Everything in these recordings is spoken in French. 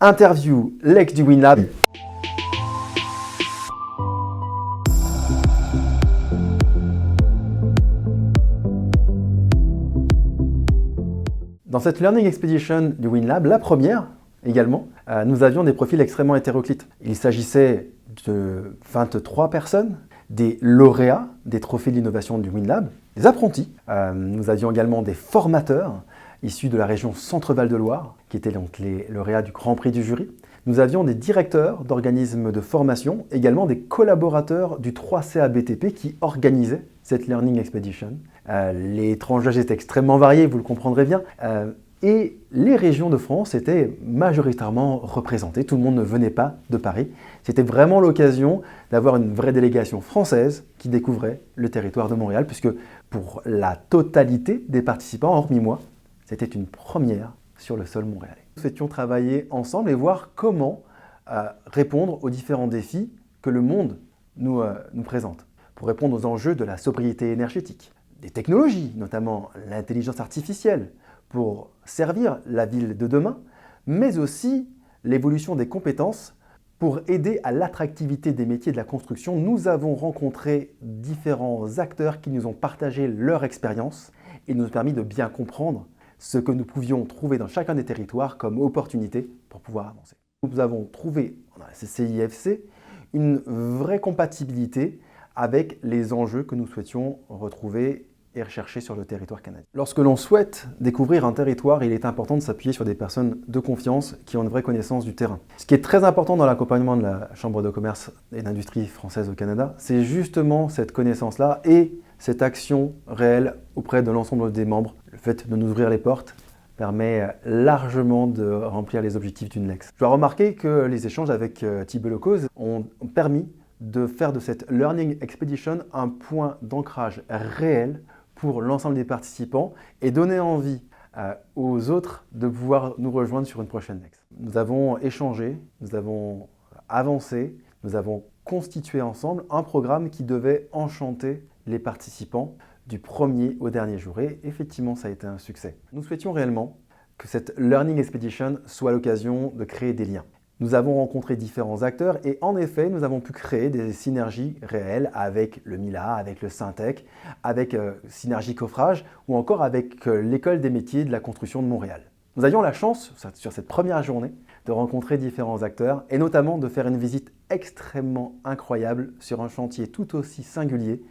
Interview l'ex du WinLab. Dans cette Learning Expedition du WinLab, la première également, nous avions des profils extrêmement hétéroclites. Il s'agissait de 23 personnes, des lauréats des trophées de l'innovation du WinLab, des apprentis. Nous avions également des formateurs issus de la région Centre-Val de Loire, qui étaient donc les lauréats du Grand Prix du jury. Nous avions des directeurs d'organismes de formation, également des collaborateurs du 3CA BTP qui organisaient cette Learning Expedition. Les tranches d'âge étaient extrêmement variées, vous le comprendrez bien. Et les régions de France étaient majoritairement représentées. Tout le monde ne venait pas de Paris. C'était vraiment l'occasion d'avoir une vraie délégation française qui découvrait le territoire de Montréal, puisque pour la totalité des participants, hormis moi, c'était une première sur le sol montréalais. Nous souhaitions travailler ensemble et voir comment répondre aux différents défis que le monde nous présente. Pour répondre aux enjeux de la sobriété énergétique, des technologies, notamment l'intelligence artificielle, pour servir la ville de demain, mais aussi l'évolution des compétences pour aider à l'attractivité des métiers de la construction. Nous avons rencontré différents acteurs qui nous ont partagé leur expérience et nous ont permis de bien comprendre ce que nous pouvions trouver dans chacun des territoires comme opportunité pour pouvoir avancer. Nous avons trouvé dans la CCIFC une vraie compatibilité avec les enjeux que nous souhaitions retrouver et rechercher sur le territoire canadien. Lorsque l'on souhaite découvrir un territoire, il est important de s'appuyer sur des personnes de confiance qui ont une vraie connaissance du terrain. Ce qui est très important dans l'accompagnement de la Chambre de commerce et d'industrie française au Canada, c'est justement cette connaissance-là et cette action réelle auprès de l'ensemble des membres. Le fait de nous ouvrir les portes permet largement de remplir les objectifs d'une LEX. Je dois remarquer que les échanges avec Thibault Lecause ont permis de faire de cette Learning Expedition un point d'ancrage réel pour l'ensemble des participants et donner envie aux autres de pouvoir nous rejoindre sur une prochaine LEX. Nous avons échangé, nous avons avancé, nous avons constitué ensemble un programme qui devait enchanter les participants du premier au dernier jour. Et effectivement, ça a été un succès. Nous souhaitions réellement que cette Learning Expedition soit l'occasion de créer des liens. Nous avons rencontré différents acteurs et en effet, nous avons pu créer des synergies réelles avec le MILA, avec le Syntec, avec Synergie Coffrage ou encore avec l'École des métiers de la construction de Montréal. Nous avions la chance, sur cette première journée, de rencontrer différents acteurs et notamment de faire une visite extrêmement incroyable sur un chantier tout aussi singulier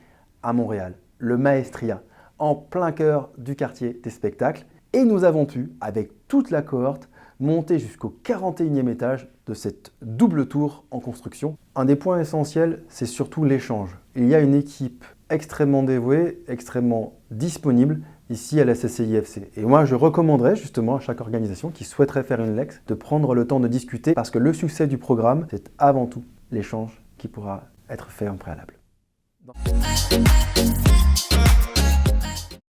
à Montréal, le Maestria, en plein cœur du quartier des spectacles. Et nous avons pu, avec toute la cohorte, monter jusqu'au 41e étage de cette double tour en construction. Un des points essentiels, c'est surtout l'échange. Il y a une équipe extrêmement dévouée, extrêmement disponible ici à la CCIFC. Et moi, je recommanderais justement à chaque organisation qui souhaiterait faire une LEX de prendre le temps de discuter parce que le succès du programme, c'est avant tout l'échange qui pourra être fait en préalable.